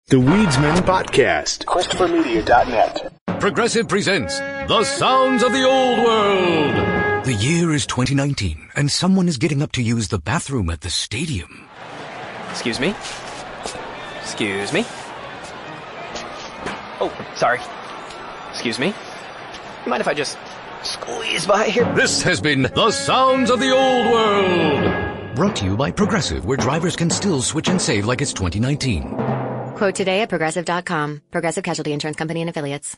The Weedsman Podcast. ChristopherMedia.net. Progressive presents The Sounds of the Old World. The year is 2019, and someone is getting up to use the bathroom at the stadium. Excuse me? Excuse me? Oh, sorry. Excuse me? You mind if I just squeeze by here? This has been The Sounds of the Old World. Brought to you by Progressive, where drivers can still switch and save like it's 2019. Quote today at Progressive.com. Progressive Casualty Insurance Company and Affiliates.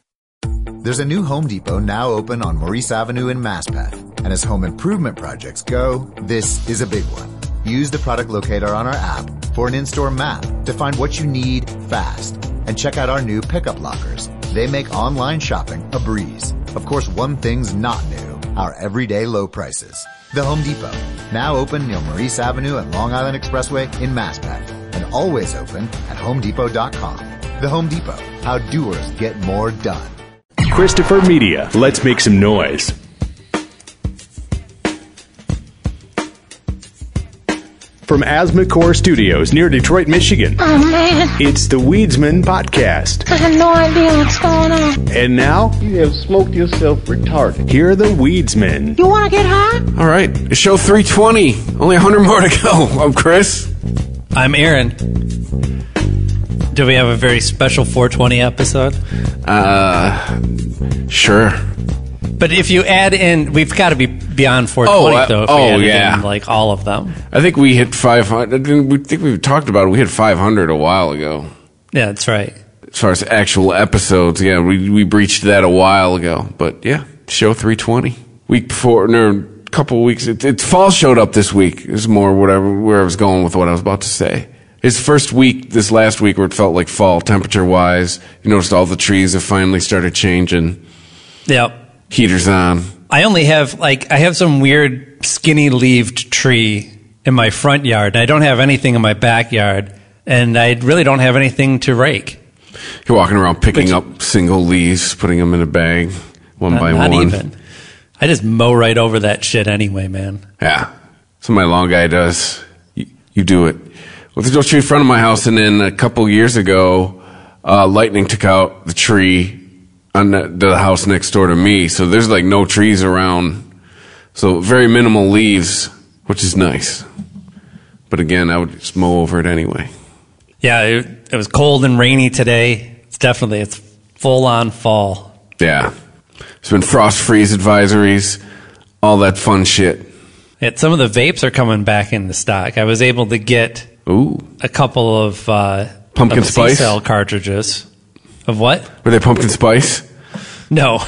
There's a new Home Depot now open on Maurice Avenue in Maspeth. And as home improvement projects go, this is a big one. Use the product locator on our app for an in-store map to find what you need fast. And check out our new pickup lockers. They make online shopping a breeze. Of course, one thing's not new, our everyday low prices. The Home Depot, now open near Maurice Avenue and Long Island Expressway in Maspeth. And always open at HomeDepot.com. The Home Depot, how doers get more done. Christopher Media. Let's make some noise. From Asthma Studios near Detroit, Michigan. Oh, man. It's the Weedsman Podcast. I have no idea what's going on. And now, you have smoked yourself retarded. here are the Weedsmen. You want to get high? All right, it's show 320. Only 100 more to go. I'm Chris. I'm Aaron. Do we have a very special 420 episode? Sure. But if you add in, we've got to be beyond 420 though. If we added in like all of them. I think we hit 500. I think we talked about it. We hit 500 a while ago. Yeah, that's right. As far as actual episodes, yeah, we breached that a while ago. But yeah, show 320. Week before, no, a couple of weeks. It's fall showed up this week. Is more where I was going with what I was about to say. His first week, this last week, where it felt like fall temperature wise. You noticed all the trees have finally started changing. Yep. Heaters on. I only have I have some weird skinny leaved tree in my front yard. I don't have anything in my backyard, and I really don't have anything to rake. You're walking around picking up single leaves, putting them in a bag, one by one. Not even. I just mow right over that shit anyway, man. Yeah. That's what my lawn guy does. You do it. Well, there's no tree in front of my house, and then a couple years ago, lightning took out the tree on the house next door to me. So there's like no trees around. So very minimal leaves, which is nice. But again, I would just mow over it anyway. Yeah, it was cold and rainy today. It's full on fall. Yeah. There's been frost freeze advisories, all that fun shit. Yeah, some of the vapes are coming back into stock. I was able to get a couple of pumpkin spice C-cell cartridges. Of what? Were they pumpkin spice? No.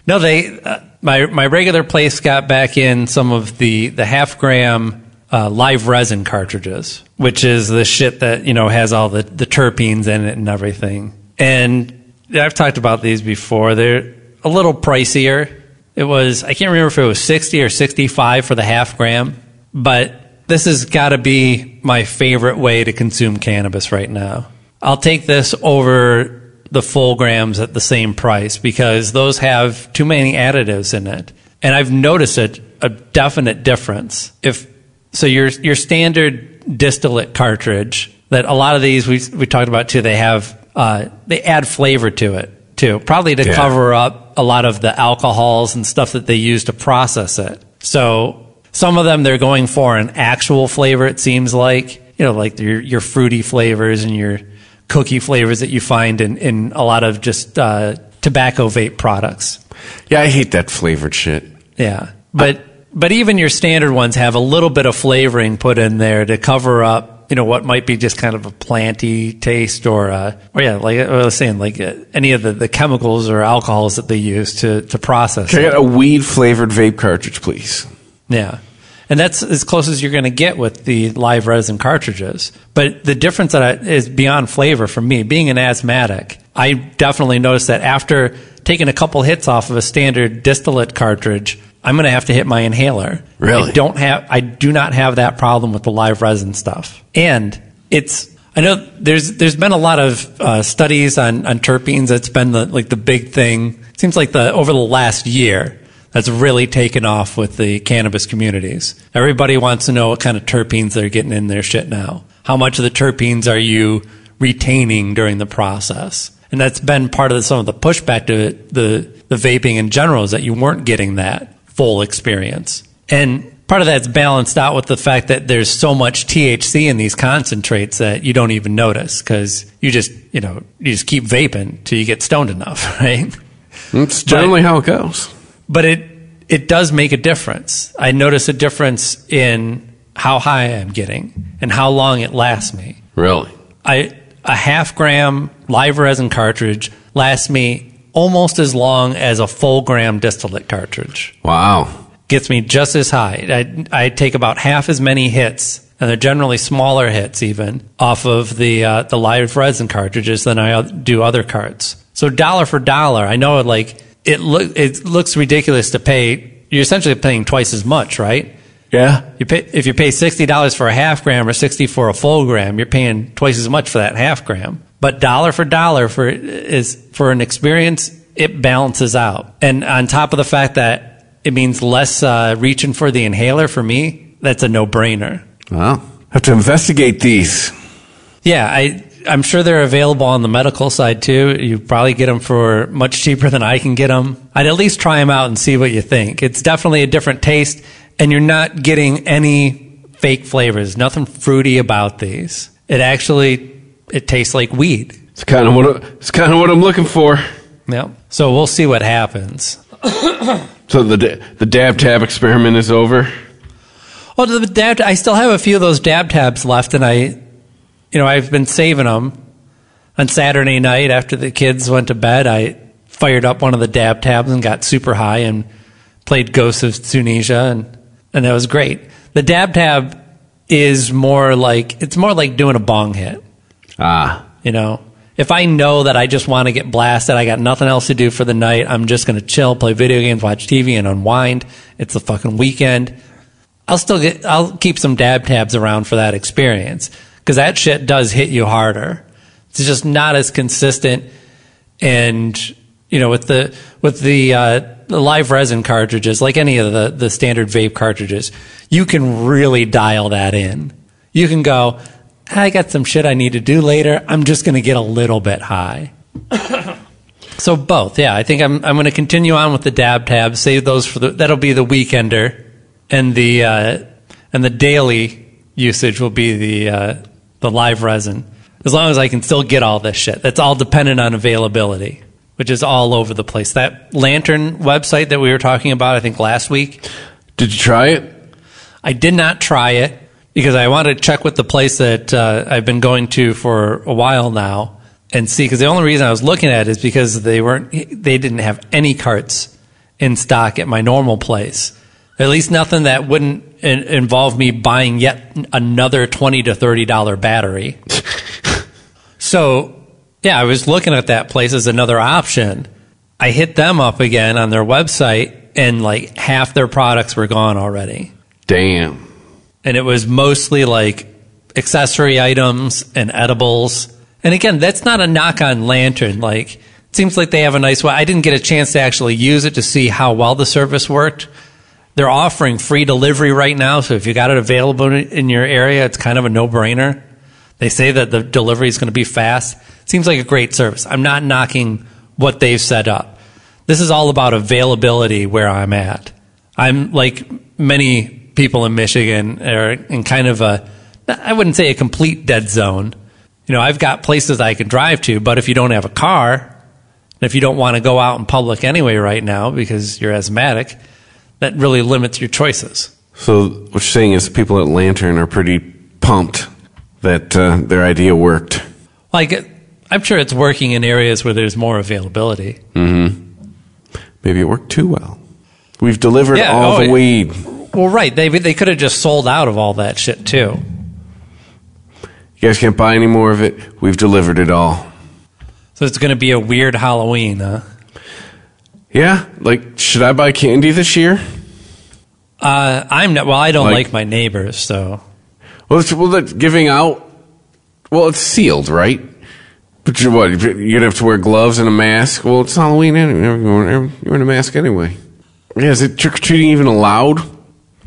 No, they my regular place got back in some of the half gram live resin cartridges, which is the shit that, has all the terpenes in it and everything. And I've talked about these before. They're a little pricier. It was, I can't remember if it was 60 or 65 for the half gram, but this has got to be my favorite way to consume cannabis right now. I'll take this over the full grams at the same price because those have too many additives in it. And I've noticed a definite difference. So your standard distillate cartridge, that a lot of these we talked about too, they add flavor to it too, probably to cover up a lot of the alcohols and stuff that they use to process it. So some of them they're going for an actual flavor, it seems like, like your fruity flavors and your cookie flavors that you find in a lot of just tobacco vape products. Yeah, I hate that flavored shit. Yeah. But even your standard ones have a little bit of flavoring put in there to cover up, what might be just kind of a planty taste or like I was saying, like any of the chemicals or alcohols that they use to process it. Can I get a weed flavored vape cartridge, please? Yeah. And that's as close as you're going to get with the live resin cartridges. But the difference is beyond flavor for me. Being an asthmatic, I definitely noticed that after taking a couple hits off of a standard distillate cartridge, I'm going to have to hit my inhaler. Really? I do not have that problem with the live resin stuff. And I know there's been a lot of studies on terpenes. That's been the big thing. It seems like over the last year, that's really taken off with the cannabis communities. Everybody wants to know what kind of terpenes they're getting in their shit now. How much of the terpenes are you retaining during the process. And that's been part of some of the pushback to the vaping in general, is that you weren't getting that full experience. And part of that's balanced out with the fact that there's so much THC in these concentrates that you don't even notice, because you just keep vaping till you get stoned enough, right? That's generally how it goes. But it does make a difference. I notice a difference in how high I'm getting and how long it lasts me. Really? A half-gram live resin cartridge lasts me almost as long as a full-gram distillate cartridge. Wow. Gets me just as high. I take about half as many hits, and they're generally smaller hits even, off of the live resin cartridges than I do other carts. So dollar for dollar, I know it looks ridiculous to pay. You're essentially paying twice as much, right? Yeah. If you pay $60 for a half gram or $60 for a full gram, you're paying twice as much for that half gram. But dollar for dollar for an experience, it balances out. And on top of the fact that it means less reaching for the inhaler, for me, that's a no-brainer. Well, have to investigate these. Yeah, I'm sure they're available on the medical side too. You probably get them for much cheaper than I can get them. I'd at least try them out and see what you think. It's definitely a different taste, and you're not getting any fake flavors. Nothing fruity about these. It tastes like weed. It's kind of what I'm looking for. Yeah. So we'll see what happens. So the dab tab experiment is over. Well, I still have a few of those dab tabs left, and I've been saving them. On Saturday night after the kids went to bed, I fired up one of the dab tabs and got super high and played Ghosts of Tunisia, and that was great. The dab tab is more like doing a bong hit. If I know that I just want to get blasted, I got nothing else to do for the night, I'm just going to chill, play video games, watch TV, and unwind. It's a fucking weekend. I'll keep some dab tabs around for that experience, because that shit does hit you harder. It's just not as consistent. And with the live resin cartridges, like any of the standard vape cartridges, you can really dial that in. You can go, I got some shit I need to do later, I'm just going to get a little bit high. So both, yeah. I think I'm going to continue on with the dab tabs. Save those that'll be the weekender, and the daily usage will be the live resin. As long as I can still get all this shit. That's all dependent on availability, which is all over the place. That Lantern website that we were talking about, I think last week. Did you try it? I did not try it because I wanted to check with the place that I've been going to for a while now and see. Because the only reason I was looking at it is because they didn't have any carts in stock at my normal place. At least nothing that wouldn't involve me buying yet another $20 to $30 battery. So, yeah, I was looking at that place as another option. I hit them up again on their website, and like half their products were gone already. Damn. And it was mostly like accessory items and edibles. And again, that's not a knock on Lantern. Like, it seems like they have a nice way. I didn't get a chance to actually use it to see how well the service worked. They're offering free delivery right now, so if you got it available in your area, it's kind of a no-brainer. They say that the delivery is going to be fast. Seems like a great service. I'm not knocking what they've set up. This is all about availability where I'm at. I'm like many people in Michigan are in kind of I wouldn't say a complete dead zone. I've got places I can drive to, but if you don't have a car, and if you don't want to go out in public anyway right now because you're asthmatic, that really limits your choices. So what you're saying is people at Lantern are pretty pumped that their idea worked. Like, I'm sure it's working in areas where there's more availability. Mm-hmm. Maybe it worked too well. We've delivered all the weed. Well, right. They could have just sold out of all that shit, too. You guys can't buy any more of it. We've delivered it all. So it's going to be a weird Halloween, huh? Yeah. Like, should I buy candy this year? I'm not. Well, I don't like my neighbors, so. Well, that's giving out. Well, it's sealed, right? But you're gonna have to wear gloves and a mask. Well, it's Halloween anyway. You're in a mask anyway. Yeah, is it trick or treating even allowed?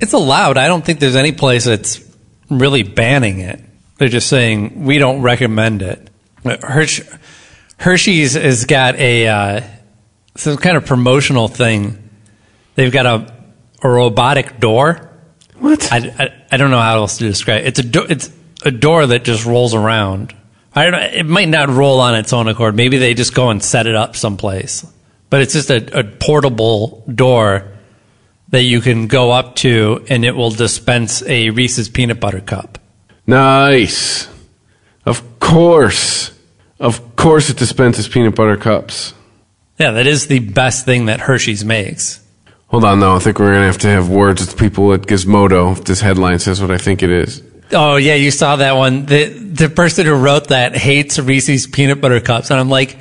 It's allowed. I don't think there's any place that's really banning it. They're just saying we don't recommend it. Hershey's has got some kind of promotional thing. They've got a robotic door. What? I don't know how else to describe it. It's a door that just rolls around. I don't know. It might not roll on its own accord. Maybe they just go and set it up someplace. But it's just a portable door that you can go up to, and it will dispense a Reese's peanut butter cup. Nice. Of course it dispenses peanut butter cups. Yeah, that is the best thing that Hershey's makes. Hold on, though. I think we're going to have words with people at Gizmodo if this headline says what I think it is. Oh, yeah, you saw that one. The person who wrote that hates Reese's peanut butter cups. And I'm like,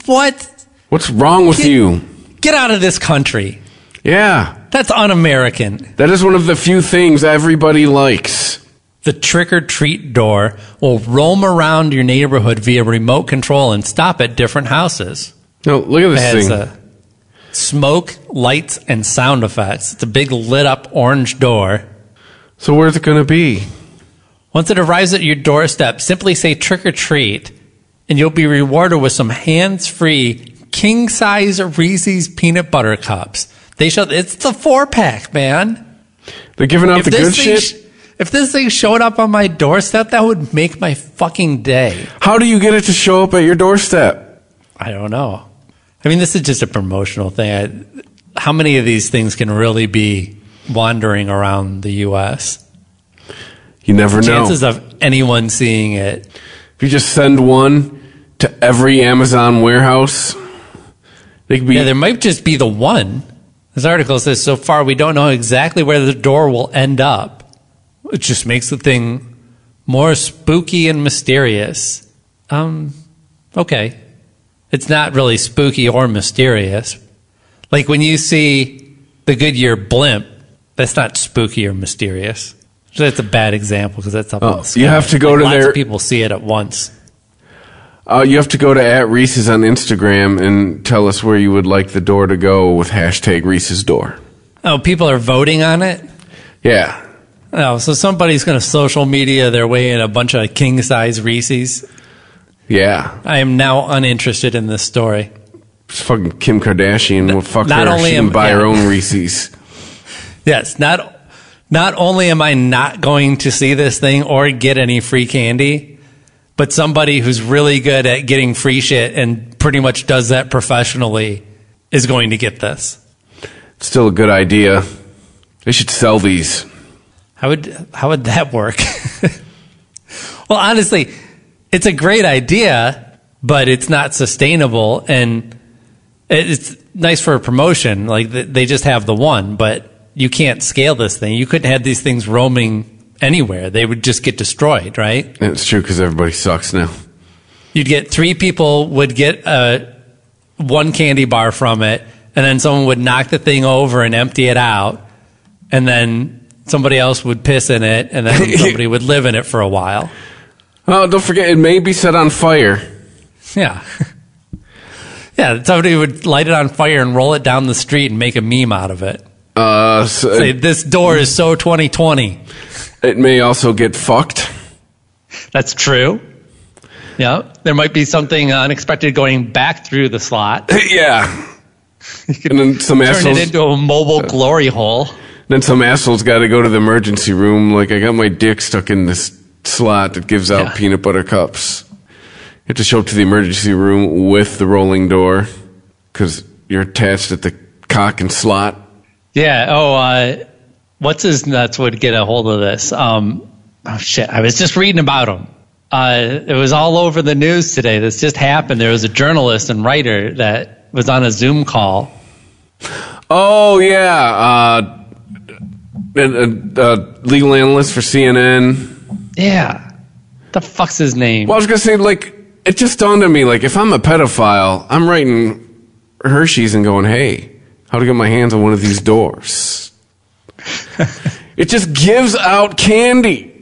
what? What's wrong with you? Get out of this country. Yeah. That's un-American. That is one of the few things everybody likes. The trick-or-treat door will roam around your neighborhood via remote control and stop at different houses. No, look at this thing. Smoke, lights, and sound effects. It's a big lit-up orange door. So where's it going to be? Once it arrives at your doorstep, simply say trick-or-treat, and you'll be rewarded with some hands-free, king-size Reese's peanut butter cups. It's the 4-pack, man. They're giving out the good shit? If this thing showed up on my doorstep, that would make my fucking day. How do you get it to show up at your doorstep? I don't know. I mean, this is just a promotional thing. How many of these things can really be wandering around the U.S.? You never know. Chances of anyone seeing it. If you just send one to every Amazon warehouse, they could be. Yeah, there might just be the one. This article says, so far we don't know exactly where the door will end up. It just makes the thing more spooky and mysterious. Okay. It's not really spooky or mysterious. Like when you see the Goodyear blimp, that's not spooky or mysterious. So that's a bad example because that's up in the sky. You have to go to lots of people see it at once. You have to go to @Reese's on Instagram and tell us where you would like the door to go with hashtag Reese's door. Oh, people are voting on it? Yeah. Oh, so somebody's going to social media their way in a bunch of king-size Reese's? Yeah. I am now uninterested in this story. It's fucking Kim Kardashian will fuck not her. Only she can buy her own Reese's. Yes, not only am I not going to see this thing or get any free candy, but somebody who's really good at getting free shit and pretty much does that professionally is going to get this. It's still a good idea. They should sell these. How would that work? Well, honestly, it's a great idea, but it's not sustainable, and it's nice for a promotion. Like they just have the one, but you can't scale this thing. You couldn't have these things roaming anywhere. They would just get destroyed, right? It's true because everybody sucks now. You'd get 3 people would get one candy bar from it, and then someone would knock the thing over and empty it out, and then somebody else would piss in it, and then somebody would live in it for a while. Oh, don't forget, it may be set on fire. Yeah. Yeah, somebody would light it on fire and roll it down the street and make a meme out of it. Say, this door is so 2020. It may also get fucked. That's true. Yeah, there might be something unexpected going back through the slot. Yeah. And then some turn assholes, it into a mobile glory hole. Then some asshole's got to go to the emergency room. Like, I got my dick stuck in this slot that gives out peanut butter cups. You have to show up to the emergency room with the rolling door because you're attached at the cock and slot. Yeah. What's his nuts would get a hold of this? Oh, shit. I was just reading about him. It was all over the news today. This just happened. There was a journalist and writer that was on a Zoom call. Oh, yeah. Legal analyst for CNN. Yeah. The fuck's his name? Well, I was going to say, like, it just dawned on me, like, if I'm a pedophile, I'm writing Hershey's and going, hey, how to get my hands on one of these doors. It just gives out candy.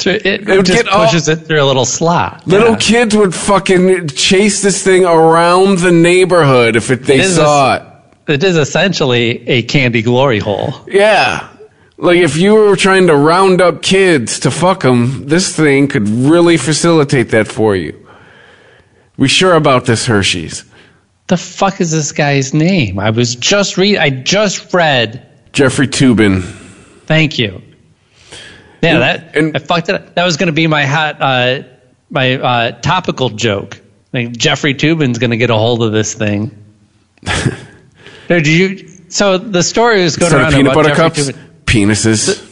It just pushes it through a little slot. Little kids would fucking chase this thing around the neighborhood if they saw it. It is essentially a candy glory hole. Yeah. Like, if you were trying to round up kids to fuck them, this thing could really facilitate that for you. We sure about this Hershey's? The fuck is this guy's name? I just read Jeffrey Toobin. Thank you. Yeah, I fucked it up. That was going to be my topical joke. Like, Jeffrey Toobin's going to get a hold of this thing. So the story was going around peanut about butter Jeffrey cups, Toobin. penises.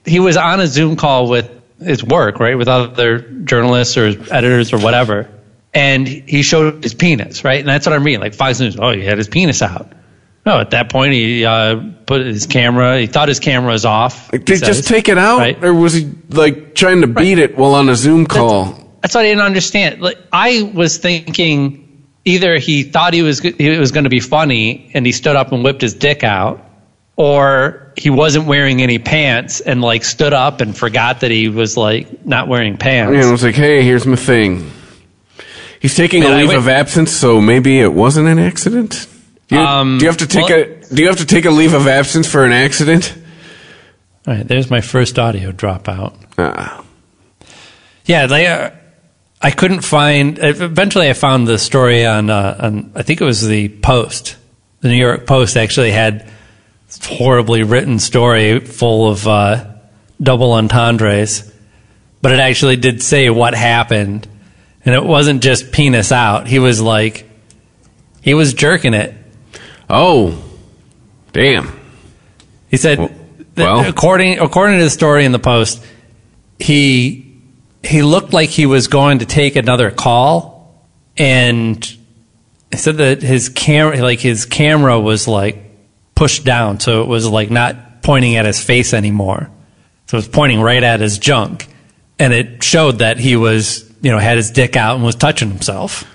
He was on a Zoom call with his work, right, with other journalists or editors or whatever, and he showed his penis, right? And that's what I'm reading, like Fox News. Oh, he had his penis out. No, at that point he put his camera. He thought his camera was off. Did he just take it out, right? Or was he like trying to beat it while on a Zoom call? That's what I didn't understand. Like, I was thinking either he thought it was going to be funny and he stood up and whipped his dick out, or he wasn't wearing any pants and like stood up and forgot that he was like not wearing pants. Yeah, I was like, hey, here's my thing. He's taking a leave of absence, so maybe it wasn't an accident. Do you have to take a leave of absence for an accident? All right, there's my first audio dropout. Yeah, I couldn't find. Eventually, I found the story on I think it was the Post. The New York Post actually had this horribly written story full of double entendres, but it actually did say what happened, and it wasn't just penis out. He was jerking it. Oh, damn! He said, according to the story in the Post, he looked like he was going to take another call, and he said that his camera was like pushed down, so it was like not pointing at his face anymore. So it was pointing right at his junk, and it showed that he was, had his dick out and was touching himself.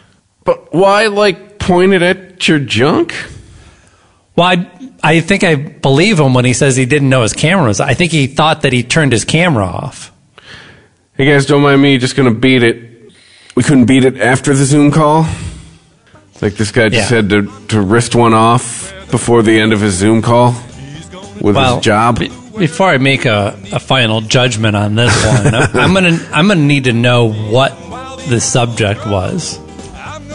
But why, like, point it at your junk? Well, I think I believe him when he says he didn't know his camera was. I think he thought that he turned his camera off. Hey guys, don't mind me, just gonna beat it. We couldn't beat it after the Zoom call? Like this guy just had to wrist one off before the end of his Zoom call with his job? Before I make a final judgment on this one, I'm gonna need to know what the subject was.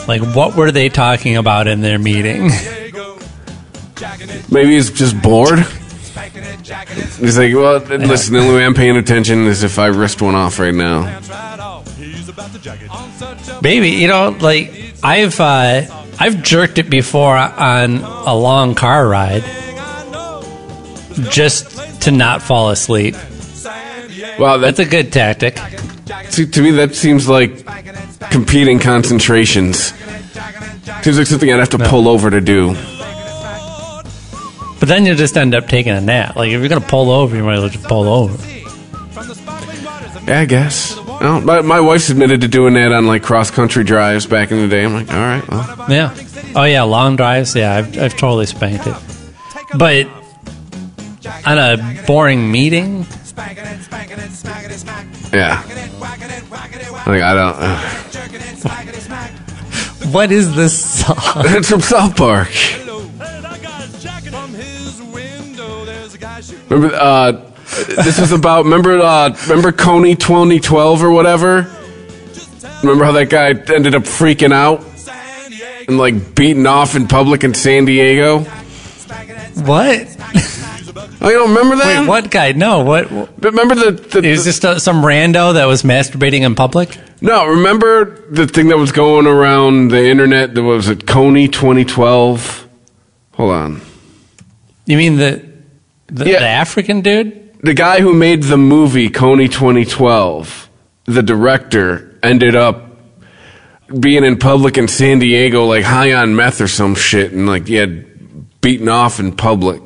Like, what were they talking about in their meeting? Maybe he's just bored. He's like, well, listen, the only way I'm paying attention is if I wrist one off right now. Maybe, like, I've jerked it before on a long car ride just to not fall asleep. Wow, that's a good tactic. See, to me, that seems like competing concentrations. Seems like something I'd have to pull over to do. But then you'll just end up taking a nap. Like, if you're going to pull over, you might as well just pull over. Yeah, I guess. Well, my wife's admitted to doing that on, like, cross-country drives back in the day. I'm like, all right, well. Yeah. Oh, yeah, long drives. Yeah, I've totally spanked it. But on a boring meeting? Yeah. Like, I don't... What is this song? It's from South Park. Remember, this is about, remember Coney 2012 or whatever? Remember how that guy ended up freaking out and, like, beaten off in public in San Diego? What? Oh, you don't remember that? Wait, what guy? No, what? Remember it was just some rando that was masturbating in public? No, remember the thing that was going around the internet that was at Coney 2012? Hold on. You mean the African dude? The guy who made the movie Coney 2012, the director, ended up being in public in San Diego, like high on meth or some shit, and like he had beaten off in public.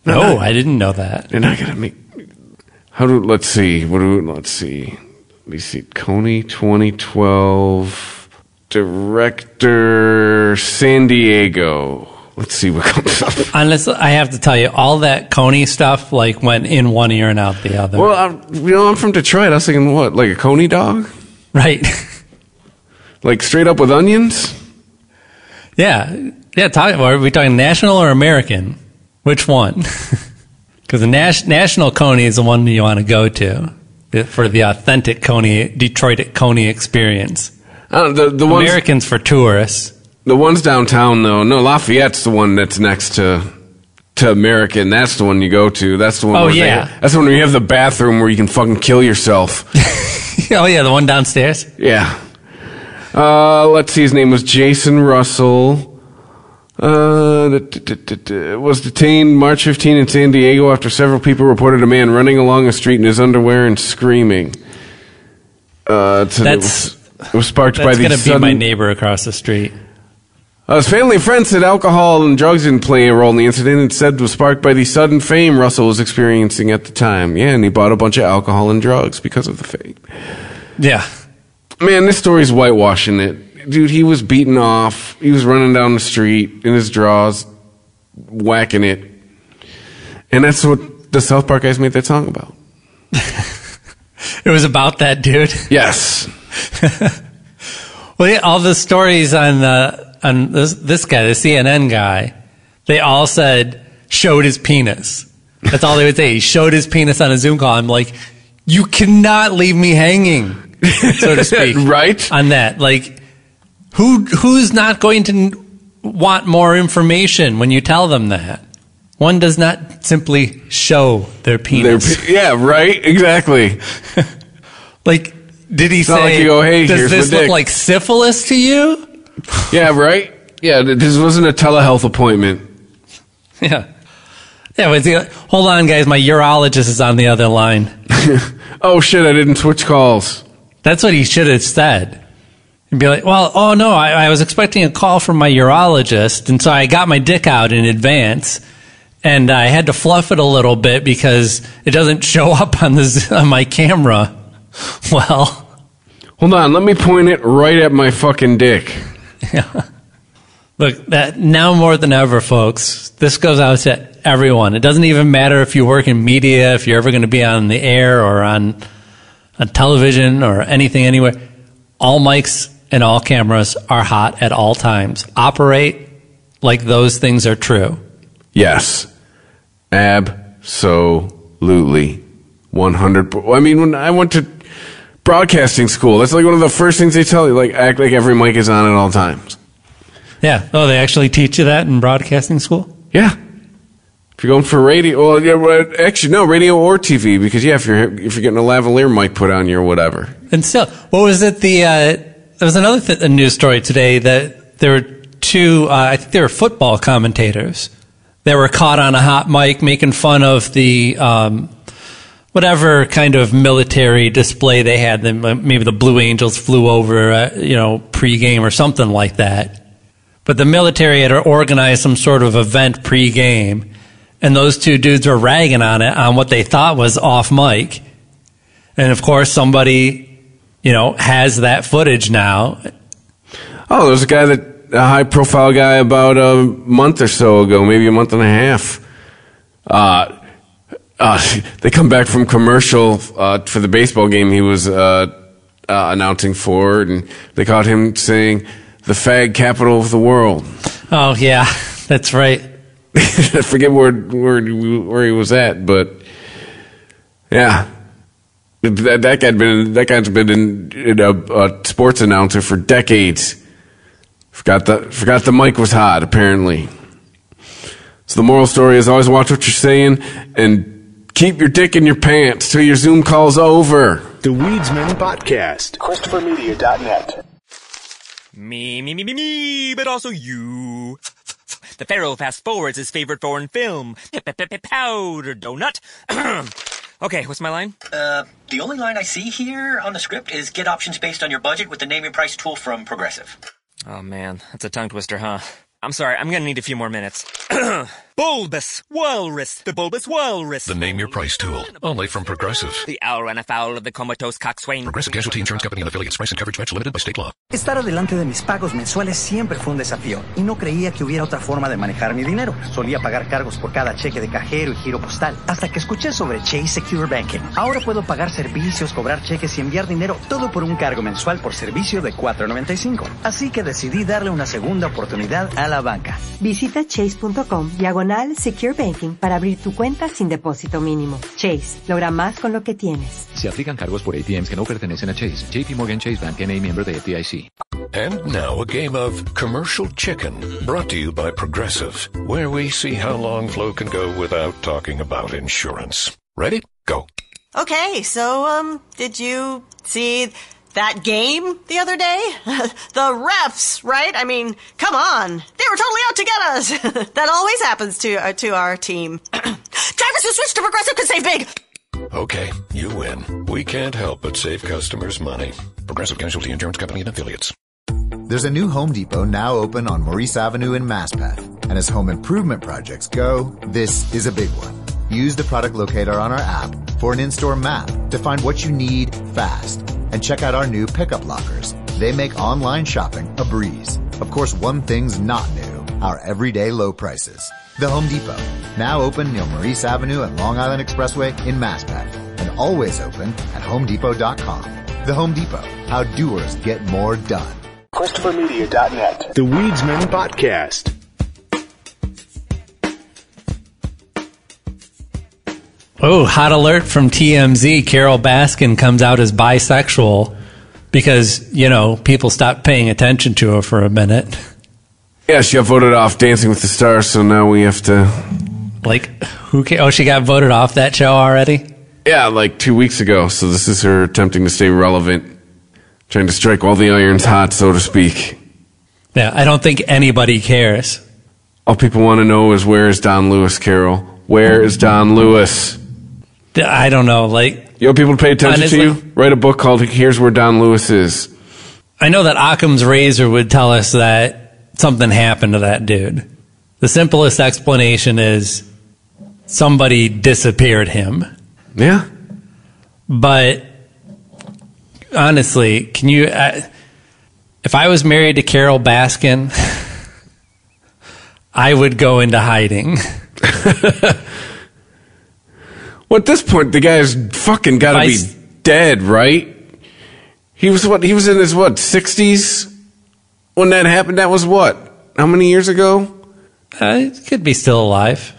No, I didn't know that. And I gotta make. Let's see. Let's see. Let me see. Coney 2012, director, San Diego. Let's see what comes up. Honestly, I have to tell you, all that Coney stuff like went in one ear and out the other. Well, I'm from Detroit. I was thinking, what, like a Coney dog? Right. Like straight up with onions? Yeah. Are we talking national or American? Which one? Because the national Coney is the one you want to go to for the authentic Coney, Detroit Coney experience. The ones, Americans for tourists. The ones downtown, though. No, Lafayette's the one that's next to American. That's the one you go to. That's the one. Oh, where yeah. That's the one where you have the bathroom where you can fucking kill yourself. Oh, yeah, the one downstairs? Yeah. Let's see. His name was Jason Russell. Was detained March 15 in San Diego after several people reported a man running along a street in his underwear and screaming. It was sparked by the That's going to be my neighbor across the street. His family and friends said alcohol and drugs didn't play a role in the incident. It said was sparked by the sudden fame Russell was experiencing at the time. Yeah, and he bought a bunch of alcohol and drugs because of the fame. Yeah. Man, this story's whitewashing it. Dude, he was beaten off. He was running down the street in his drawers, whacking it. And that's what the South Park guys made that song about. It was about that dude? Yes. Well, yeah, all the stories on this guy, the CNN guy, they all said, showed his penis. That's all they would say. He showed his penis on a Zoom call. I'm like, you cannot leave me hanging, so to speak. Right? On that. Like, who's not going to want more information when you tell them that? One does not simply show their penis. Yeah, right? Exactly. Like, did he it's say, not like you go, hey, does here's this my look dick. like syphilis to you? Yeah, right? Yeah, this wasn't a telehealth appointment. Yeah. Yeah, but hold on, guys. My urologist is on the other line. Oh, shit, I didn't switch calls. That's what he should have said. And be like, well, oh no, I was expecting a call from my urologist, and so I got my dick out in advance, and I had to fluff it a little bit because it doesn't show up on my camera. Well, hold on, let me point it right at my fucking dick. Yeah. Look, that now more than ever, folks, this goes out to everyone. It doesn't even matter if you work in media, if you're ever going to be on the air or on television or anything anywhere. All mics and all cameras are hot at all times. Operate like those things are true. Yes. Absolutely. 100. I mean, when I went to broadcasting school, that's like one of the first things they tell you, like, act like every mic is on at all times. Yeah. Oh, they actually teach you that in broadcasting school? Yeah. If you're going for radio, well, yeah, actually, no, radio or TV, because, yeah, if you're getting a lavalier mic put on you or whatever. And still, what was it, there was another news story today that there were two, I think they were football commentators that were caught on a hot mic making fun of the, whatever kind of military display they had. Maybe the Blue Angels flew over, pregame or something like that. But the military had organized some sort of event pregame, and those two dudes were ragging on it on what they thought was off mic. And of course, somebody, has that footage now. Oh, there's a high-profile guy about a month or so ago, maybe a month and a half. They come back from commercial for the baseball game he was announcing for, and they caught him saying, "The fag capital of the world." Oh, yeah, that's right. I forget where he was at, but yeah. That guy's been a sports announcer for decades. Forgot the mic was hot, apparently. So the moral story is always watch what you're saying and keep your dick in your pants till your Zoom call's over. The Weedsman Podcast. ChristopherMedia.net. Me, but also you. The Pharaoh fast forwards his favorite foreign film, Powder Donut. Okay, what's my line? The only line I see here on the script is get options based on your budget with the name your price tool from Progressive. Oh man, that's a tongue twister, huh? I'm sorry, I'm gonna need a few more minutes. Bulbous Walrus, the Bulbous Walrus. The Name Your Price tool, only from Progressive. The owl ran afoul of the comatose coxswain. Progressive Casualty Insurance Company and affiliates. Price and coverage match limited by state law. Estar adelante de mis pagos mensuales siempre fue un desafío y no creía que hubiera otra forma de manejar mi dinero. Solía pagar cargos por cada cheque de cajero y giro postal, hasta que escuché sobre Chase Secure Banking. Ahora puedo pagar servicios, cobrar cheques y enviar dinero, todo por un cargo mensual por servicio de $4.95. Así que decidí darle una segunda oportunidad a la banca. Visita chase.com/bank tradicional Secure Banking para abrir tu cuenta sin depósito mínimo. Chase, logra más con lo que tienes. Se aplican cargos por ATMs que no pertenecen a Chase. JP Morgan Chase Bank N.A. miembro de FDIC. And now a game of Commercial Chicken, brought to you by Progressive, where we see how long Flo can go without talking about insurance. Ready? Go. Okay, so, did you see that game the other day? The refs, right? I mean, come on. They were totally out to get us. That always happens to our team. Drivers who switch to Progressive can save big. Okay, you win. We can't help but save customers money. Progressive Casualty Insurance Company and Affiliates. There's a new Home Depot now open on Maurice Avenue in Maspeth. And as home improvement projects go, this is a big one. Use the product locator on our app for an in-store map to find what you need fast. And check out our new pickup lockers. They make online shopping a breeze. Of course, one thing's not new, our everyday low prices. The Home Depot, now open near Maurice Avenue and Long Island Expressway in Maspeth. And always open at HomeDepot.com. The Home Depot, how doers get more done. ChristopherMedia.net. The Weedsman Podcast. Oh, hot alert from TMZ. Carol Baskin comes out as bisexual because, you know, people stopped paying attention to her for a minute. Yeah, she got voted off Dancing with the Stars, so now we have to... Like, who cares? Oh, she got voted off that show already? Yeah, like 2 weeks ago. So this is her attempting to stay relevant, trying to strike while the iron's hot, so to speak. Yeah, I don't think anybody cares. All people want to know is, where is Don Lewis, Carol? Where is Don Lewis? I don't know, like... You want people to pay attention to you? Write a book called Here's Where Don Lewis Is. I know that Occam's razor would tell us that something happened to that dude. The simplest explanation is somebody disappeared him. Yeah. But honestly, can you... if I was married to Carol Baskin, I would go into hiding. Well, at this point, the guy's fucking got to be dead, right? He was what? He was in his, 60s when that happened? That was what? How many years ago? He could be still alive.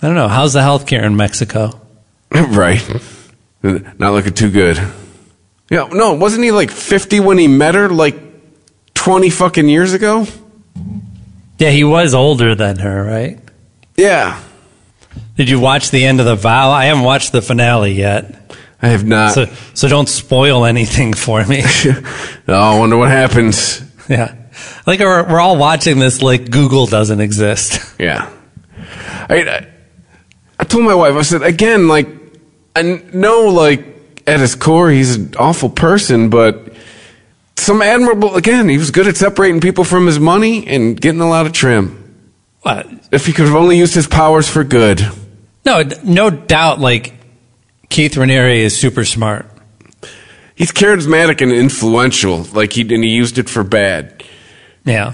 I don't know. How's the healthcare in Mexico? Right. Not looking too good. Yeah, no, wasn't he like 50 when he met her, like 20 fucking years ago? Yeah, he was older than her, right? Yeah. Did you watch the end of The Vow? I haven't watched the finale yet. I have not. So don't spoil anything for me. Oh, I wonder what happens. Yeah. Like we're all watching this like Google doesn't exist. Yeah. I told my wife, I said, again, like, I know, like, at his core, he's an awful person, but some admirable, again, he was good at separating people from his money and getting a lot of trim. What? If he could have only used his powers for good. No doubt, like, Keith Raniere is super smart. He's charismatic and influential, like, he used it for bad. Yeah.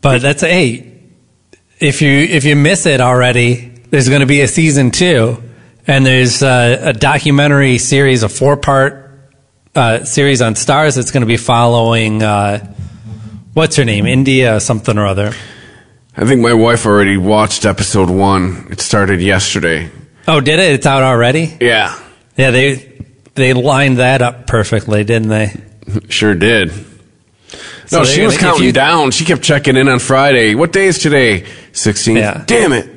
But that's, hey, if you miss it already, there's going to be a season 2, and there's a documentary series, a 4-part series on Stars that's going to be following, what's her name? India something or other. I think my wife already watched episode 1. It started yesterday. Oh, did it? It's out already? Yeah. Yeah, they lined that up perfectly, didn't they? Sure did. No, she was counting down. She kept checking in on Friday. What day is today? 16th. Yeah. Damn it.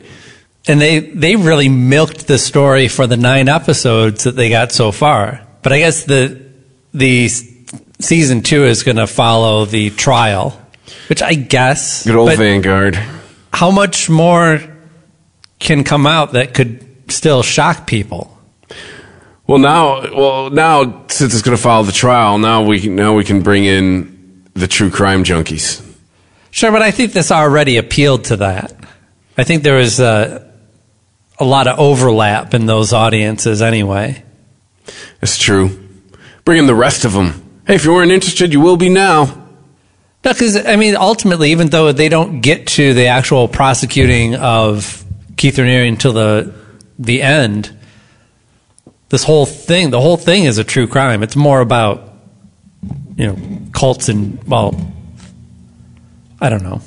And they really milked the story for the 9 episodes that they got so far. But I guess the season 2 is going to follow the trial, which I guess. Good old Vanguard. How much more can come out that could still shock people? Well, now since it's going to follow the trial, now we can bring in the true crime junkies. Sure, but I think this already appealed to that. I think there was a lot of overlap in those audiences anyway. It's true. Bring in the rest of them. Hey, if you weren't interested, you will be now. No, because, I mean, ultimately, even though they don't get to the actual prosecuting of Keith Raniere until the end, the whole thing is a true crime. It's more about, cults and, well, I don't know.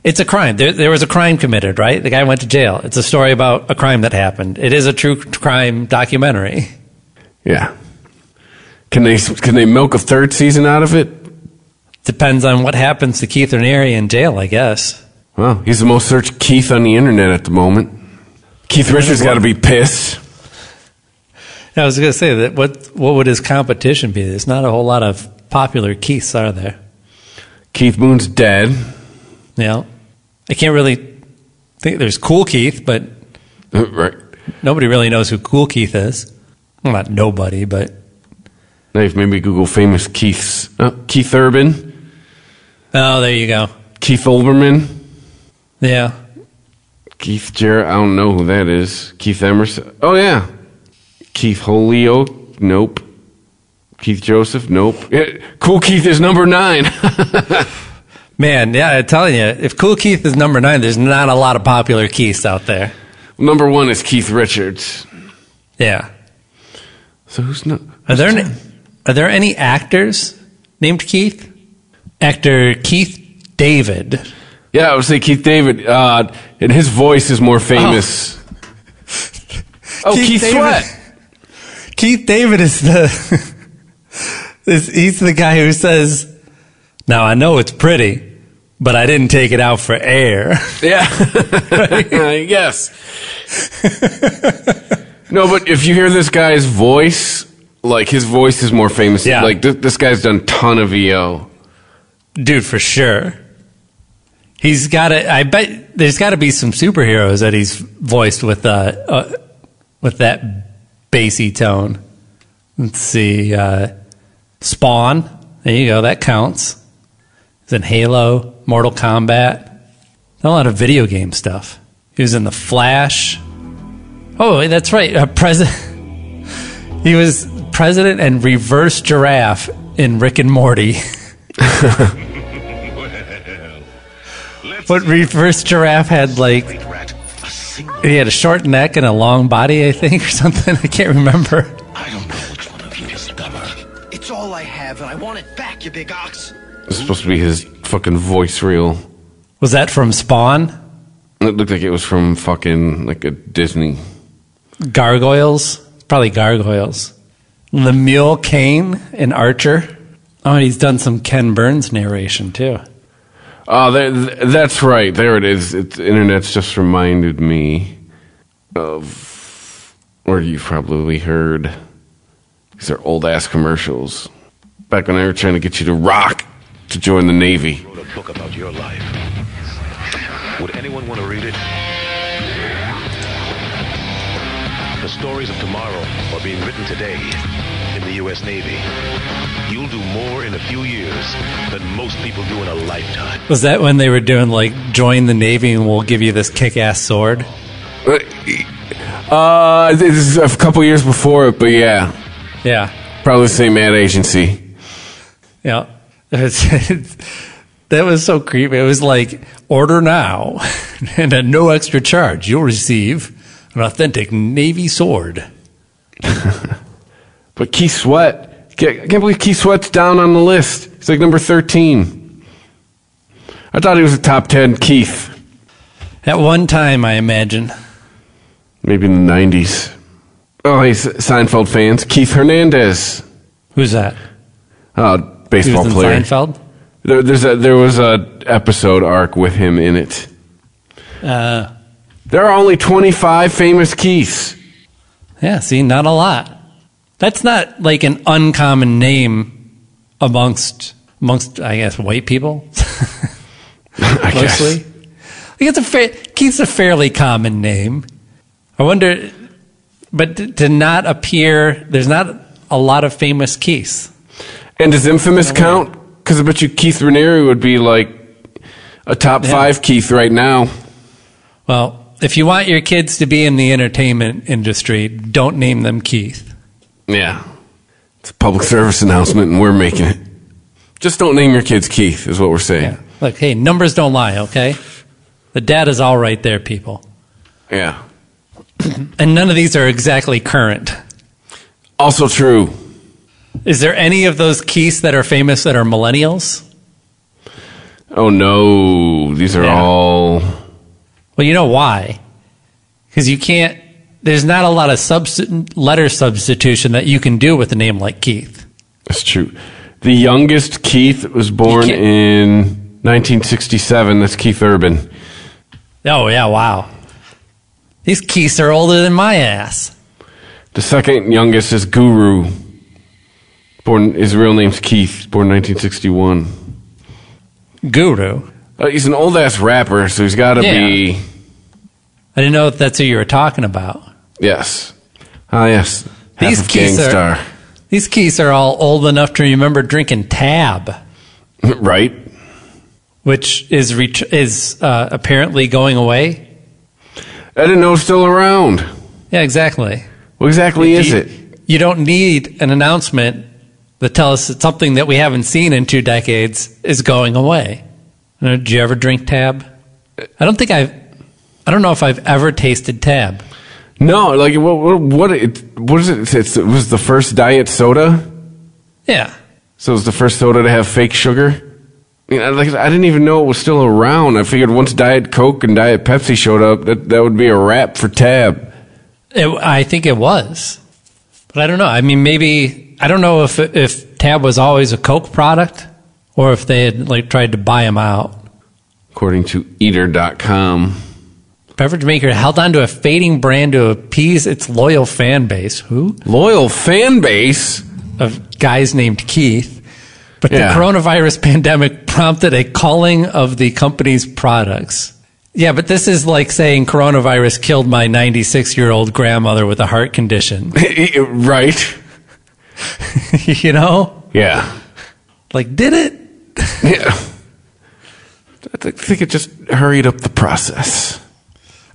It's a crime. There was a crime committed, right? The guy went to jail. It's a story about a crime that happened. It is a true crime documentary. Yeah. Can they milk a third season out of it? Depends on what happens to Keith Raniere in jail, I guess. Well, he's the most searched Keith on the internet at the moment. Keith Richards got to be pissed. I was going to say that. What would his competition be? There's not a whole lot of popular Keiths, are there? Keith Moon's dead. Yeah, I can't really think there's Cool Keith, but right. Nobody really knows who Cool Keith is. Well, not nobody, but Nice. Maybe Google famous Keiths. Keith Urban. Oh, there you go. Keith Olbermann. Yeah. Keith Jarrett. I don't know who that is. Keith Emerson. Oh, yeah. Keith Holyoke. Nope. Keith Joseph. Nope. Yeah, Cool Keith is number 9. Man, yeah, I'm telling you, if Cool Keith is number 9, there's not a lot of popular Keiths out there. Number 1 is Keith Richards. Yeah. So who's not? Are there any actors named Keith? Actor Keith David. Yeah, I would say Keith David. And his voice is more famous. Oh, Keith Sweat. Keith David is he's the guy who says, "Now I know it's pretty, but I didn't take it out for air." Yeah. Yes. No, but if you hear this guy's voice, like his voice is more famous. Yeah. Like this guy's done a ton of VO. Dude, for sure. He's got it. I bet there's got to be some superheroes that he's voiced with that bassy tone. Let's see, Spawn. There you go. That counts. He's in Halo, Mortal Kombat. A lot of video game stuff. He was in The Flash. Oh, that's right. He was president and Reverse Giraffe in Rick and Morty. But Reverse Giraffe had like, he had a short neck and a long body, I think, or something. I can't remember. I don't know which one of you is dumber. It's all I have, and I want it back, you big ox. It's supposed to be his fucking voice reel. Was that from Spawn? It looked like it was from fucking like a Disney. Gargoyles? Probably Gargoyles. Lemuel Kane in Archer. Oh, and he's done some Ken Burns narration, too. Oh, that's right. There it is. Internet's just reminded me of, or you've probably heard, these are old-ass commercials. Back when they were trying to get you to rock to join the Navy. Wrote a book about your life. Would anyone want to read it? The stories of tomorrow are being written today in the U.S. Navy. You'll do more in a few years than most people do in a lifetime. Was that when they were doing, like, join the Navy and we'll give you this kick-ass sword? This is a couple years before it, but yeah. Yeah. Probably the same ad agency. Yeah. That was so creepy. It was like, order now, and at no extra charge, you'll receive an authentic Navy sword. But Keith Sweat, I can't believe Keith Sweat's down on the list. He's like number 13. I thought he was a top 10 Keith. At one time, I imagine. Maybe in the 90s. Oh, hey, Seinfeld fans. Keith Hernandez. Who's that? Baseball He was in player. Seinfeld? There was a episode arc with him in it. There are only 25 famous Keiths. Yeah, see, not a lot. That's not like an uncommon name amongst I guess, white people. I Mostly. guess. Keith's a fairly common name. I wonder, but to not appear, there's not a lot of famous Keiths. And does Infamous count? Because I bet you Keith Raniere would be like a top 5 Keith right now. Well, if you want your kids to be in the entertainment industry, don't name them Keith. Yeah. It's a public service announcement, and we're making it. Just don't name your kids Keith, is what we're saying. Yeah. Look, hey, numbers don't lie, okay? The data's all right there, people. Yeah. And none of these are exactly current. Also true. Is there any of those Keiths that are famous that are millennials? Oh, no. These are all... Well, you know why? Because you can't... There's not a lot of letter substitution that you can do with a name like Keith. That's true. The youngest Keith was born in 1967. That's Keith Urban. Oh, yeah, wow. These Keiths are older than my ass. The second youngest is Guru. His real name's Keith, born 1961. Guru? He's an old-ass rapper, so he's got to be... I didn't know if that's who you were talking about. Yes. Ah, yes. These Keiths are all old enough to remember drinking Tab. Right. Which is apparently going away. I didn't know it was still around. Yeah, exactly. What exactly is it? You don't need an announcement that tells us that something that we haven't seen in 2 decades is going away. Did you ever drink Tab? I don't know if I've ever tasted Tab. No, like what is it? It was the first diet soda? Yeah. So it was the first soda to have fake sugar? I mean, I didn't even know it was still around. I figured once Diet Coke and Diet Pepsi showed up, that would be a wrap for Tab. I think it was. But I don't know. I mean, maybe... I don't know if Tab was always a Coke product or if they had tried to buy them out. According to Eater.com. Beverage maker held on to a fading brand to appease its loyal fan base. Who? Loyal fan base? Of guys named Keith. But the coronavirus pandemic prompted a culling of the company's products. Yeah, but this is like saying coronavirus killed my 96-year-old grandmother with a heart condition. Right. You know? Yeah. Like, did it? Yeah. I think it just hurried up the process.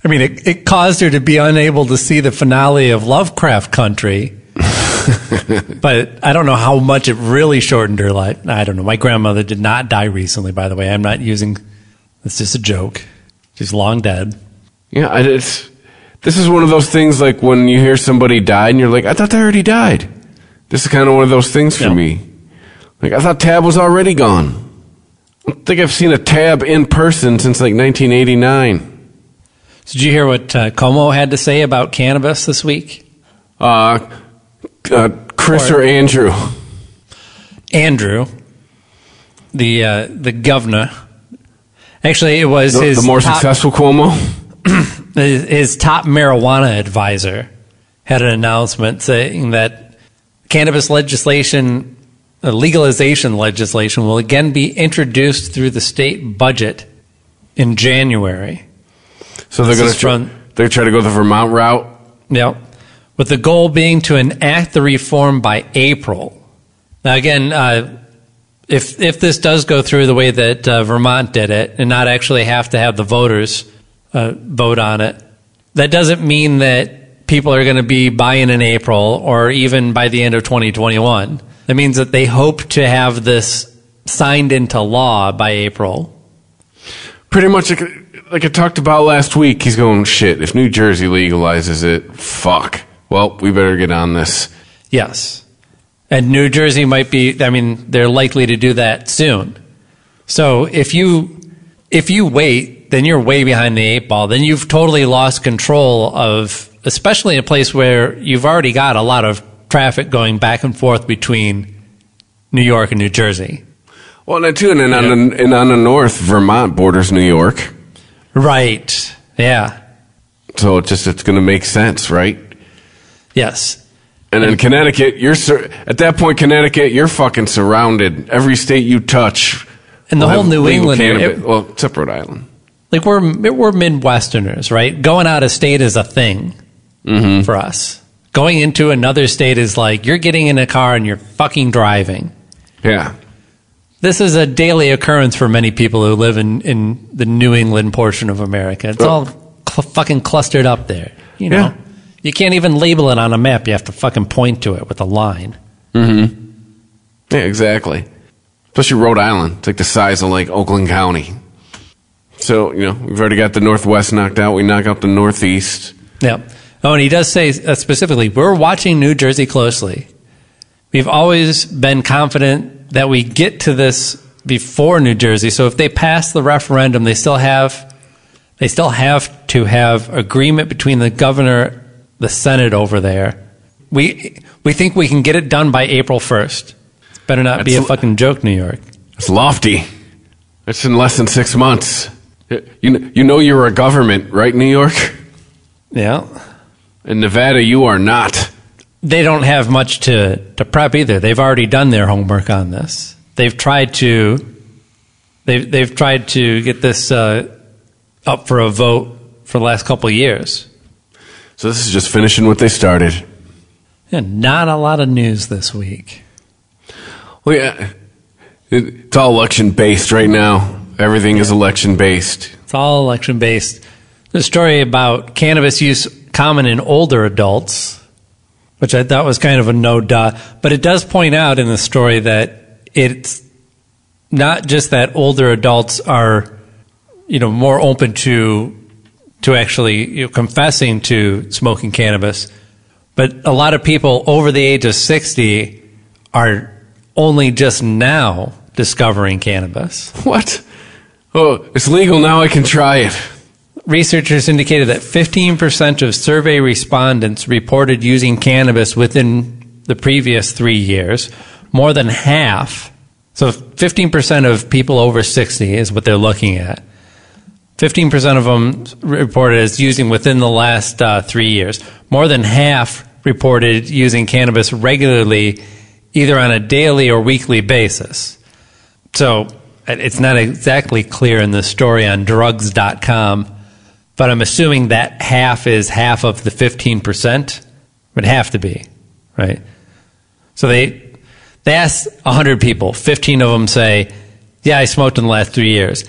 I mean, it caused her to be unable to see the finale of Lovecraft Country. But I don't know how much it really shortened her life. I don't know. My grandmother did not die recently, by the way. I'm not using... It's just a joke. She's long dead. Yeah, this is one of those things like when you hear somebody died and you're like, I thought they already died. This is kind of one of those things for me. Like, I thought Tab was already gone. I don't think I've seen a Tab in person since like 1989. So did you hear what Como had to say about cannabis this week? Chris or Andrew? Andrew, the governor. Actually, it was the more successful Cuomo. His top marijuana advisor had an announcement saying that cannabis legislation, legalization legislation, will again be introduced through the state budget in January. So they're going to try to go the Vermont route? Yep. With the goal being to enact the reform by April. Now, again, if this does go through the way that Vermont did it and not actually have to have the voters vote on it, that doesn't mean that people are going to be buying in April or even by the end of 2021. That means that they hope to have this signed into law by April. Pretty much like I talked about last week, he's going, shit, if New Jersey legalizes it, fuck. Well, we better get on this. Yes. And New Jersey might be, I mean, they're likely to do that soon. So if you wait, then you're way behind the 8 ball. Then you've totally lost control of, especially in a place where you've already got a lot of traffic going back and forth between New York and New Jersey. Well, and too, and on the north, Vermont borders New York. Right. Yeah. So it's going to make sense, right? Yes. And then Connecticut, at that point, Connecticut, you're fucking surrounded. Every state you touch. And the whole New England area. Well, except Rhode Island. Like we're Midwesterners, right? Going out of state is a thing for us. Going into another state is like you're getting in a car and you're fucking driving. Yeah. This is a daily occurrence for many people who live in the New England portion of America. It's all fucking clustered up there. You know, Yeah. You can't even label it on a map. You have to fucking point to it with a line. Mm-hmm. Yeah, exactly. Especially Rhode Island. It's like the size of like Oakland County. So, you know, we've already got the Northwest knocked out. We knock out the Northeast. Yeah. Oh, and he does say specifically, we're watching New Jersey closely. We've always been confident that we get to this before New Jersey. So if they pass the referendum, they still have to have agreement between the governor, the Senate over there. We think we can get it done by April 1st. It better not be a fucking joke, New York. It's lofty. It's in less than 6 months. You know you're a government, right, New York? Yeah. In Nevada, you are not. They don't have much to prep either. They've already done their homework on this. They've tried to get this up for a vote for the last couple of years. So this is just finishing what they started. Yeah, not a lot of news this week. Well, yeah, it's all election-based right now. Everything is election-based. It's all election-based. The story about cannabis use common in older adults, which I thought was kind of a no-duh. But it does point out in the story that it's not just that older adults are, more open to actually confessing to smoking cannabis, but a lot of people over the age of 60 are only just now discovering cannabis. What? Oh, it's legal now, I can try it. Researchers indicated that 15% of survey respondents reported using cannabis within the previous 3 years. More than half, so 15% of people over 60 is what they're looking at. 15% of them reported as using within the last 3 years. More than half reported using cannabis regularly, either on a daily or weekly basis. So it's not exactly clear in the story on drugs.com, but I'm assuming that half is half of the 15%. Would have to be, right? So they asked 100 people. 15 of them say, yeah, I smoked in the last 3 years.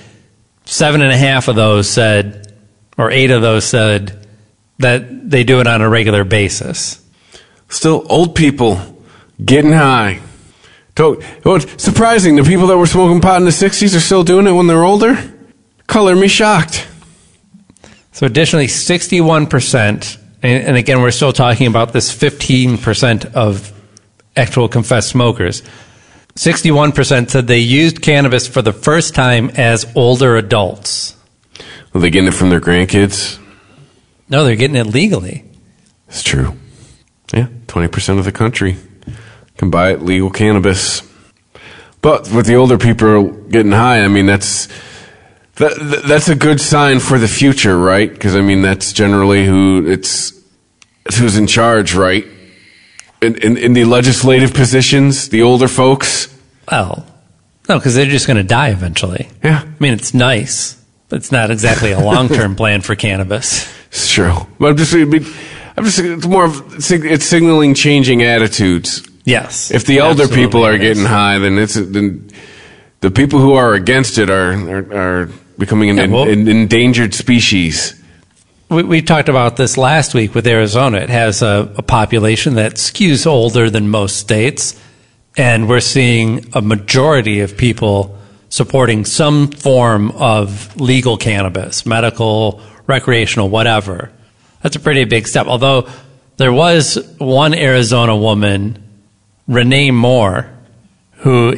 7.5 of those said, or 8 of those said that they do it on a regular basis. Still, old people getting high. What's surprising, the people that were smoking pot in the 60s are still doing it when they're older? Color me shocked. So additionally, 61%, and again, we're still talking about this 15% of actual confessed smokers. 61% said they used cannabis for the first time as older adults. Are they getting it from their grandkids? No, they're getting it legally. It's true. Yeah, 20% of the country can buy it, legal cannabis. But with the older people getting high, I mean, that's a good sign for the future, right? Because, I mean, that's generally who's in charge, right? In the legislative positions, the older folks? Well, no, because they're just going to die eventually. Yeah. I mean, it's nice, but it's not exactly a long-term plan for cannabis. It's true. But it's more of, it's signaling changing attitudes. Yes. If the older people are getting high, then the people who are against it are becoming an endangered species. We talked about this last week with Arizona. It has a population that skews older than most states, and we're seeing a majority of people supporting some form of legal cannabis, medical, recreational, whatever. That's a pretty big step. Although there was one Arizona woman, Renee Moore, who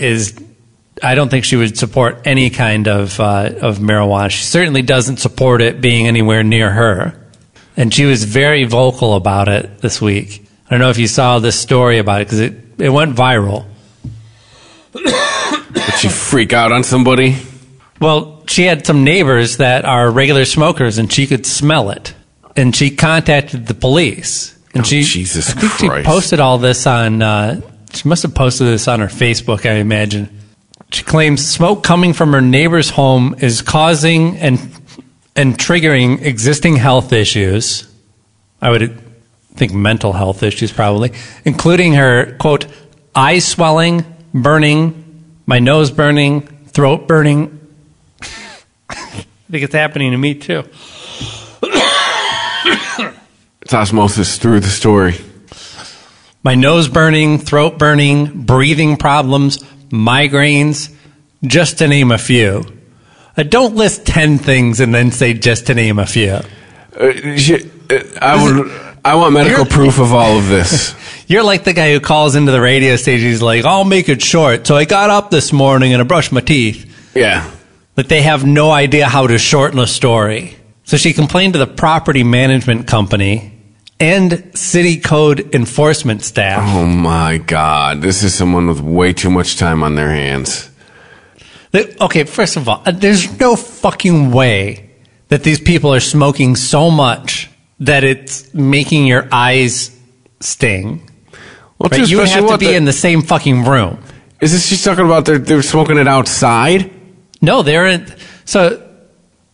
I don't think she would support any kind of marijuana. She certainly doesn't support it being anywhere near her. And she was very vocal about it this week. I don't know if you saw this story about it, because it went viral. Did she freak out on somebody? Well, she had some neighbors that are regular smokers, and she could smell it. And she contacted the police. And Jesus Christ. She posted all this on, she must have posted this on her Facebook, I imagine. She claims smoke coming from her neighbor's home is causing and triggering existing health issues. I would think mental health issues probably, including her, quote, eyes swelling, burning, my nose burning, throat burning. I think it's happening to me too. It's osmosis through the story. My nose burning, throat burning, breathing problems, migraines, just to name a few. Don't list 10 things and then say just to name a few. I I want medical proof of all of this. You're like the guy who calls into the radio station. He's like, I'll make it short. So I got up this morning and I brushed my teeth. Yeah. But they have no idea how to shorten a story. So she complained to the property management company and city code enforcement staff. Oh, my God. This is someone with way too much time on their hands. Okay, first of all, there's no fucking way that these people are smoking so much that it's making your eyes sting. Well, right? You have to be in the same fucking room. Is this she's talking about they're smoking it outside? No, they're in. So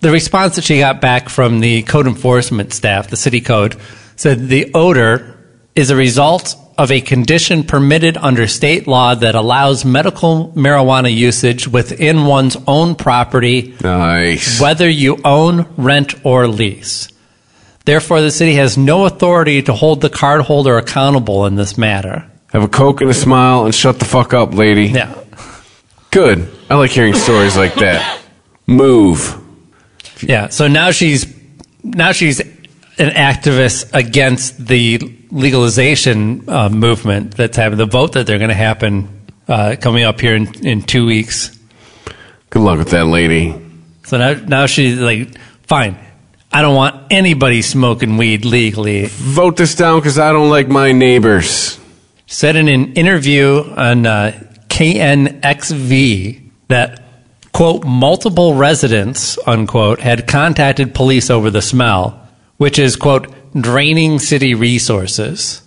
the response that she got back from the code enforcement staff, the city code, said the odor is a result of a condition permitted under state law that allows medical marijuana usage within one's own property, nice, whether you own, rent, or lease. Therefore, the city has no authority to hold the cardholder accountable in this matter. Have a Coke and a smile and shut the fuck up, lady. Yeah. Good. I like hearing stories like that. Move. Yeah, so now she's an activist against the legalization movement that's having the vote that they're going to happen coming up here in 2 weeks. Good luck with that, lady. So now she's like, fine, I don't want anybody smoking weed legally. Vote this down because I don't like my neighbors. Said in an interview on KNXV that, quote, multiple residents, unquote, had contacted police over the smell, which is, quote, draining city resources.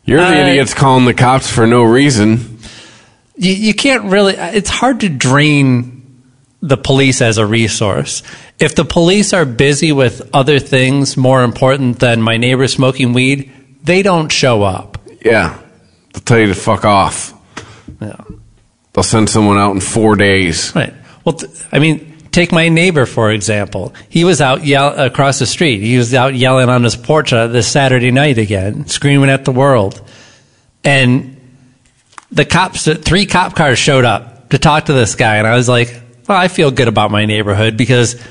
You're the idiots calling the cops for no reason. You can't really... It's hard to drain the police as a resource. If the police are busy with other things more important than my neighbor smoking weed, they don't show up. Yeah. They'll tell you to fuck off. Yeah. They'll send someone out in 4 days. Right. Well, take my neighbor, for example. He was out across the street. He was out yelling on his porch this Saturday night again, screaming at the world. And the cops, 3 cop cars showed up to talk to this guy. And I was like, well, I feel good about my neighborhood because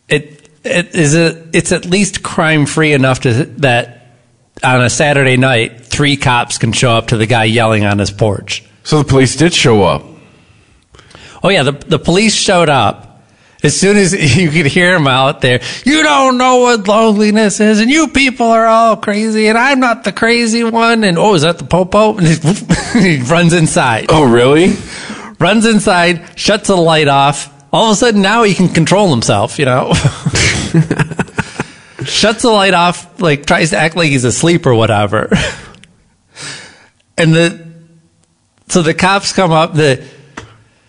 it's at least crime-free enough that on a Saturday night, 3 cops can show up to the guy yelling on his porch. So the police did show up. Oh, yeah, the police showed up. As soon as you could hear him out there, you don't know what loneliness is, and you people are all crazy, and I'm not the crazy one, and oh, is that the popo? And he runs inside. Oh, really? Runs inside, shuts the light off. All of a sudden, now he can control himself, you know? Shuts the light off, like, tries to act like he's asleep or whatever. And so the cops come up, there's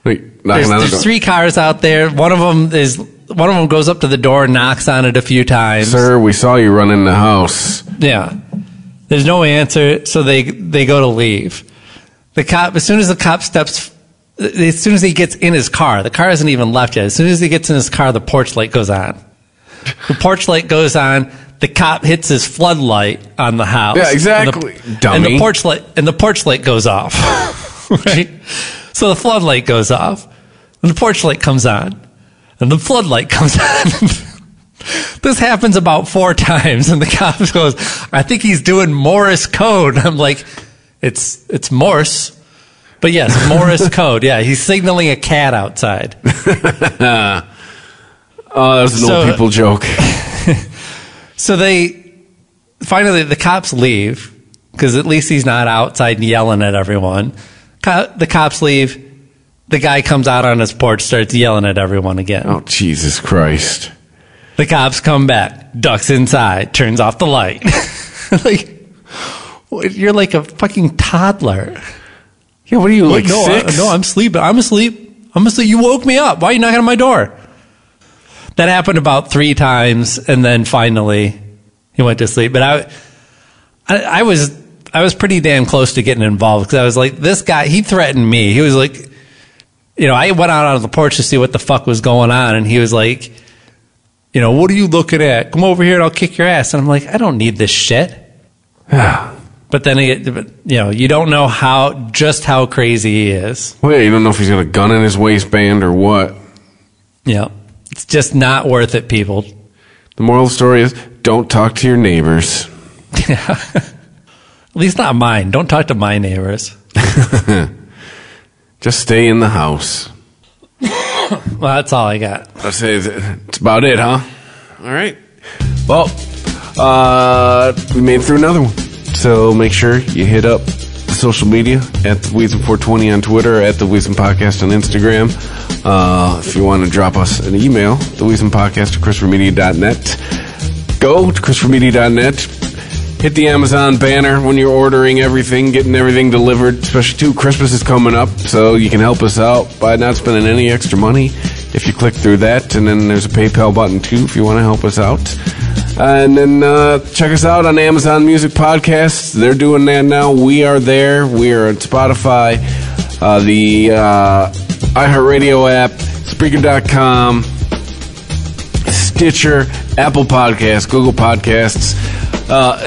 3 cars out there. One of them goes up to the door and knocks on it a few times. Sir, we saw you run in the house. Yeah. There's no answer, so they go to leave. The cop, as soon as he gets in his car, the car hasn't even left yet. As soon as he gets in his car, the porch light goes on. The porch light goes on. The cop hits his floodlight on the house. Yeah, exactly. Dummy. And the porch light goes off. Right? So the floodlight goes off, and the porch light comes on, and the floodlight comes on. This happens about 4 times, and the cop goes, I think he's doing Morse code. I'm like, it's Morse. But yes, Morse code. Yeah, he's signaling a cat outside. Oh, that was an old people joke. So finally, the cops leave, because at least he's not outside yelling at everyone. The cops leave. The guy comes out on his porch, starts yelling at everyone again. Oh, Jesus Christ. The cops come back, ducks inside, turns off the light. Like, you're like a fucking toddler. Yeah, what are you, like 6? No, I'm sleeping. I'm asleep. You woke me up. Why are you knocking on my door? That happened about 3 times, and then finally he went to sleep. But I was pretty damn close to getting involved, because I was like, this guy, he threatened me. He was like, you know, I went out on the porch to see what the fuck was going on, and he was like, you know, what are you looking at? Come over here and I'll kick your ass. And I'm like, I don't need this shit. But then, you don't know how crazy he is. Well, yeah, you don't know if he's got a gun in his waistband or what. Yeah. It's just not worth it, people. The moral of the story is, don't talk to your neighbors. Yeah. At least not mine. Don't talk to my neighbors. Just stay in the house. Well, that's all I got. I'd say it's about it, huh? All right. Well, we made it through another one. So make sure you hit up the social media at the Wisdom420 on Twitter, at the Wisdom Podcast on Instagram. If you want to drop us an email, the Wisdom Podcast at ChristopherMedia.net. Go to ChristopherMedia.net. Hit the Amazon banner when you're ordering everything, getting everything delivered, especially too. Christmas is coming up, so you can help us out by not spending any extra money if you click through that. And then there's a PayPal button, too, if you want to help us out. And then check us out on Amazon Music Podcasts. They're doing that now. We are there. We are on Spotify, the iHeartRadio app, Spreaker.com, Stitcher, Apple Podcasts, Google Podcasts.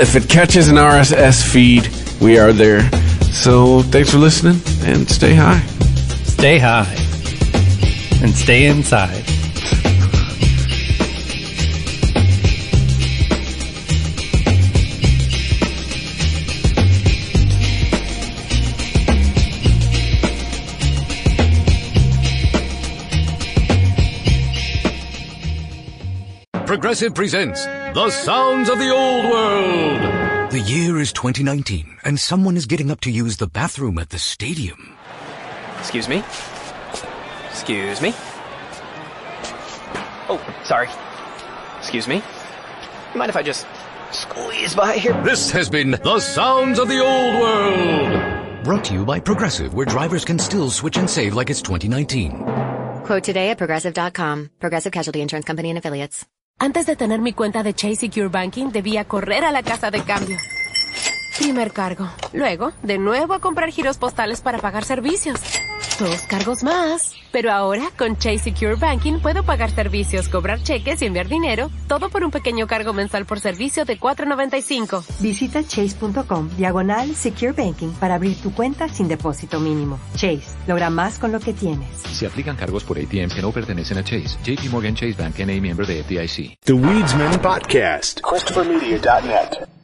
If it catches an RSS feed, we are there. So thanks for listening, and stay high. Stay high. And stay inside. Progressive presents The Sounds of the Old World. The year is 2019, and someone is getting up to use the bathroom at the stadium. Excuse me? Excuse me? Oh, sorry. Excuse me? You mind if I just squeeze by here? This has been The Sounds of the Old World. Brought to you by Progressive, where drivers can still switch and save like it's 2019. Quote today at Progressive.com. Progressive Casualty Insurance Company and Affiliates. Antes de tener mi cuenta de Chase Secure Banking, debía correr a la casa de cambio. Primer cargo. Luego, de nuevo a comprar giros postales para pagar servicios. 2 cargos más. Pero ahora, con Chase Secure Banking, puedo pagar servicios, cobrar cheques y enviar dinero, todo por un pequeño cargo mensual por servicio de $4.95. Visita chase.com/Secure Banking para abrir tu cuenta sin depósito mínimo. Chase, logra más con lo que tienes. Se aplican cargos por ATMs que no pertenecen a Chase. JP Morgan Chase Bank N.A. miembro de FDIC. The Weedsman Podcast. ChristopherMedia.net.